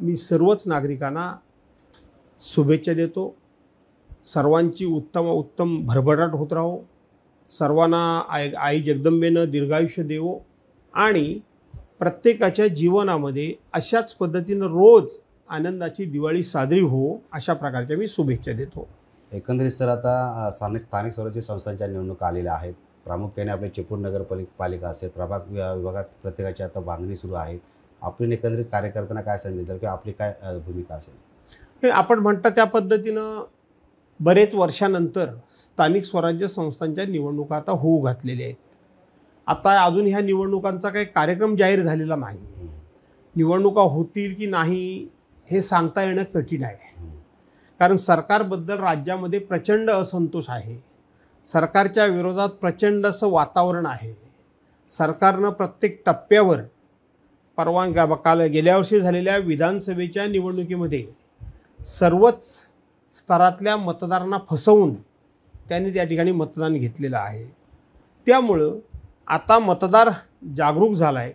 मी सर्वच नागरिकांना शुभेच्छा देतो। सर्वांची उत्तम भरभराट होत राहो। सर्वांना आई जगदंबेनं दीर्घायुष्य देवो आणि प्रत्येकाच्या जीवनामध्ये अशाच पद्धतीनं रोज आनंदाची दिवाळी साजरी हो, अशा प्रकारच्या मी शुभेच्छा देतो। एकंदरीत सर, आता स्थानिक स्वराज्य संस्थांच्या निवडणुका आलेल्या आहेत। प्रामुख्याने आपले चिपळूण नगरपालिका असेल, प्रभाग विभागात प्रत्येकाची आता बांधणी सुरू आहे। आपण एकंदरीत कार्यकर्त्यांना काय संदेश द्याल किंवा आपली काय भूमिका असेल? हे आपण म्हणता त्या पद्धतीनं बरेच वर्षानंतर स्थानिक स्वराज्य संस्थांच्या निवडणुका आता होऊ घातलेल्या आहेत। आता अजून ह्या निवडणुकांचा काही कार्यक्रम जाहीर झालेला नाही। निवडणुका होतील की नाही हे सांगता येणं कठीण आहे, कारण सरकारबद्दल राज्यामध्ये प्रचंड असंतोष आहे। सरकारच्या विरोधात प्रचंड असं वातावरण आहे। सरकारनं प्रत्येक टप्प्यावर गेल्या वर्षी झालेल्या विधानसभेच्या निवडणुकीमध्ये सर्वच स्तरातल्या मतदारांना फसवून त्यांनी त्या ठिकाणी मतदान घेतलेलं आहे। त्यामुळं आता मतदार जागरूक झाला आहे।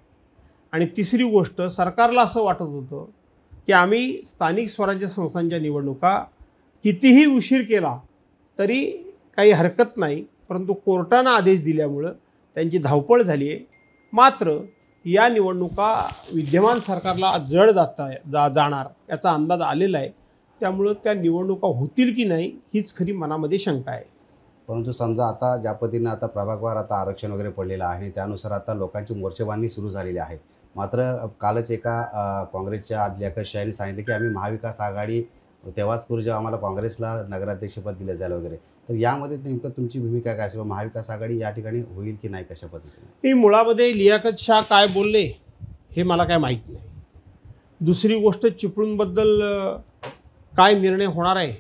आणि तिसरी गोष्ट, सरकारला असं वाटत होतं की आम्ही स्थानिक स्वराज्य संस्थांच्या निवडणुका कितीही उशीर केला तरी काही हरकत नाही, परंतु कोर्टानं आदेश दिल्यामुळं त्यांची धावपळ झाली आहे। मात्र या निवडणुका विद्यमान सरकारला जड जाणार याचा अंदाज आलेला आहे। त्यामुळं त्या निवडणुका होतील की नाही हीच खरी मनामध्ये शंका आहे। परंतु समजा आता ज्या पद्धतीनं आता प्रभागवार आता आरक्षण वगैरे पडलेलं आहे आणि त्यानुसार आता लोकांची मोर्चेबांधणी सुरू झालेली आहे। मात्र कालच एका काँग्रेसच्या अध्यक्षांनी सांगितलं की आम्ही महाविकास आघाडी तेव्हाच करू जेव्हा आम्हाला काँग्रेसला नगराध्यक्षपद दिलं जाईल वगैरे। तर यामध्ये नेमकं तुमची भूमिका काय असेल? महाविकास आघाडी या ठिकाणी होईल की नाही, कशा पद्धतीने? ही मुळामध्ये लियाकत शाह काय बोलले हे मला काय माहीत नाही। दुसरी गोष्ट, चिपळूणबद्दल काय निर्णय होणार आहे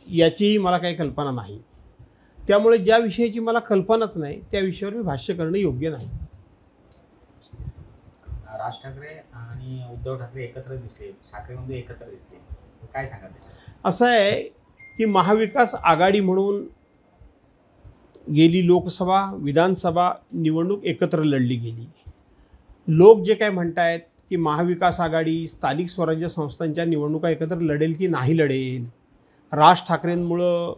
याचीही मला काही कल्पना नाही। त्यामुळे ज्या विषयाची मला कल्पनाच नाही त्या विषयावर मी भाष्य करणं योग्य नाही। राज ठाकरे आणि उद्धव ठाकरे एकत्र दिसले, ठाकरेमध्ये एकत्र दिसले, काय सांगाल? असं आहे की महाविकास आघाडी म्हणून गेली लोकसभा विधानसभा निवडणूक एकत्र लढली गेली। लोक जे काय म्हणतायत की महाविकास आघाडी स्थानिक स्वराज्य संस्थांच्या निवडणुका एकत्र लढेल की नाही लढेल, राज ठाकरेंमुळं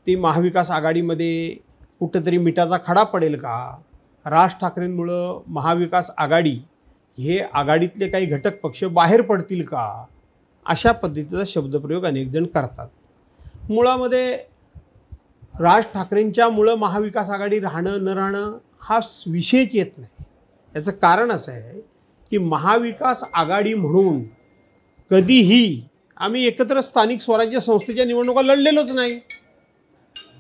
ती महाविकास आघाडीमध्ये कुठंतरी मिठाचा खडा पडेल का, राज ठाकरेंमुळं महाविकास आघाडी हे आघाडीतले काही घटक पक्ष बाहेर पडतील का, अशा पद्धतीचा शब्दप्रयोग अनेक जण करतात। मुळामध्ये राज ठाकरेंच्यामुळं महाविकास आघाडी राहणं न राहणं हा विषयच येत नाही। याचं कारण असं आहे की महाविकास आघाडी म्हणून कधीही आम्ही एकत्र स्थानिक स्वराज्य संस्थेच्या निवडणुका लढलेलोच नाही।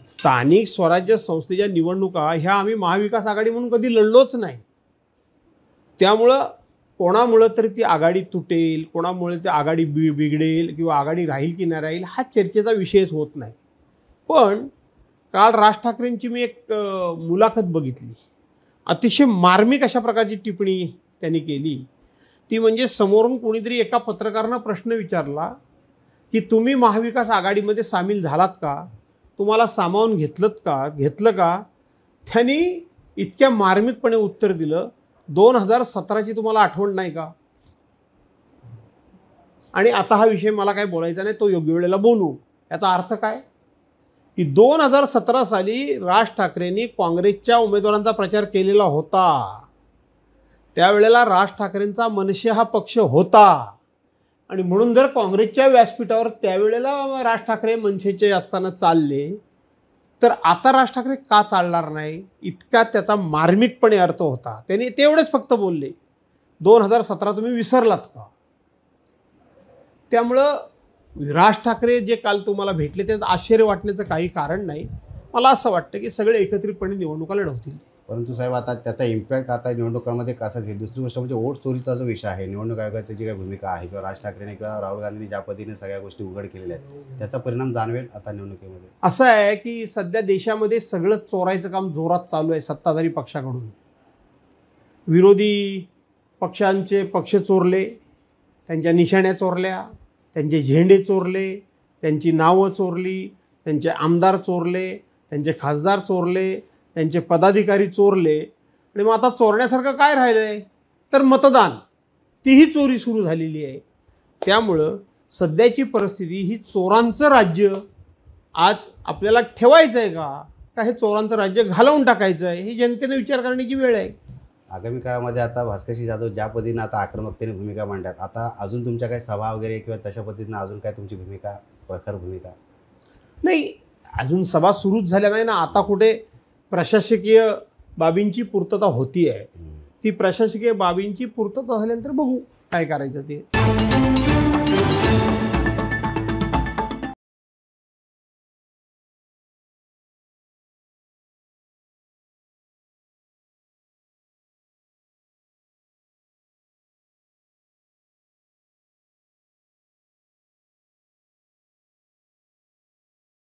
स्थानिक स्वराज्य संस्थेच्या निवडणुका ह्या आम्ही महाविकास आघाडी म्हणून कधी लढलोच नाही। त्यामुळं कोणामुळं तरी ती आघाडी तुटेल, कोणामुळे ती आघाडी बिघडेल किंवा आघाडी राहील की नाही राहील हा चर्चेचा विषयच होत नाही। पण काल राज ठाकरेंची मी एक मुलाखत बघितली, अतिशय मार्मिक अशा प्रकारची टिप्पणी त्यांनी केली। ती म्हणजे समोरून कोणीतरी एका पत्रकारानं प्रश्न विचारला की तुम्ही महाविकास आघाडीमध्ये सामील झालात का, तुम्हाला सामावून घेतलं का? त्यांनी इतक्या मार्मिकपणे उत्तर दिलं, 2017ची तुम्हाला आठवण नाही का? आणि आता हा विषय मला काय बोलायचा नाही, तो योग्य वेळेला बोलू। याचा अर्थ काय की 2017 साली राज ठाकरेंनी काँग्रेसच्या उमेदवारांचा प्रचार केलेला होता। त्यावेळेला राज ठाकरेंचा मनसे हा पक्ष होता आणि म्हणून जर काँग्रेसच्या व्यासपीठावर त्यावेळेला राज ठाकरे मनसेचे असताना चालले तर आता राज ठाकरे का चालणार नाही, इतका त्याचा मार्मिकपणे अर्थ होता। त्यांनी तेवढेच फक्त बोलले, 2017 तुम्ही विसरलात का? त्यामुळं राज ठाकरे जे काल तुम्हाला भेटले त्यात आश्चर्य वाटण्याचं काही कारण नाही। मला असं वाटतं की सगळे एकत्रितपणे निवडणुका लढवतील। परंतु साहेब, आता त्याचा इम्पॅक्ट आता निवडणुकांमध्ये कसा येईल? दुसरी गोष्ट म्हणजे वोट चोरीचा जो विषय आहे, निवडणूक आयोगाची जी काही भूमिका आहे किंवा राज ठाकरेंनी किंवा राहुल गांधींनी ज्या पद्धतीने सगळ्या गोष्टी उघड केलेल्या आहेत त्याचा परिणाम जाणवेल आता निवडणुकीमध्ये? असं आहे की सध्या देशामध्ये सगळं चोरायचं काम जोरात चालू आहे सत्ताधारी पक्षाकडून। विरोधी पक्षांचे पक्ष चोरले, त्यांच्या निशाण्या चोरल्या, त्यांचे झेंडे चोरले, त्यांची नावं चोरली, त्यांचे आमदार चोरले, त्यांचे खासदार चोरले, त्यांचे पदाधिकारी चोरले। आणि मग आता चोरण्यासारखं काय राहिलं आहे तर मतदान, तीही चोरी सुरू झालेली आहे। त्यामुळं सध्याची परिस्थिती ही चोरांचं राज्य आज आपल्याला ठेवायचं आहे का हे चोरांचं राज्य घालवून टाकायचं आहे, ही जनतेने विचार करण्याची वेळ आहे. आगामी काळामध्ये आता भास्करजी जाधव ज्या पद्धतीनं आता आक्रमकतेने भूमिका मांडतात, आता अजून तुमच्या काही सभा वगैरे किंवा तशा पद्धतीनं अजून काय तुमची भूमिका, प्रखर भूमिका? नाही, अजून सभा सुरूच झाल्या नाही ना. आता कुठे प्रशासकीय बाबींची पूर्तता होती आहे. ती प्रशासकीय बाबींची पूर्तता झाल्यानंतर बघू काय करायचं ते.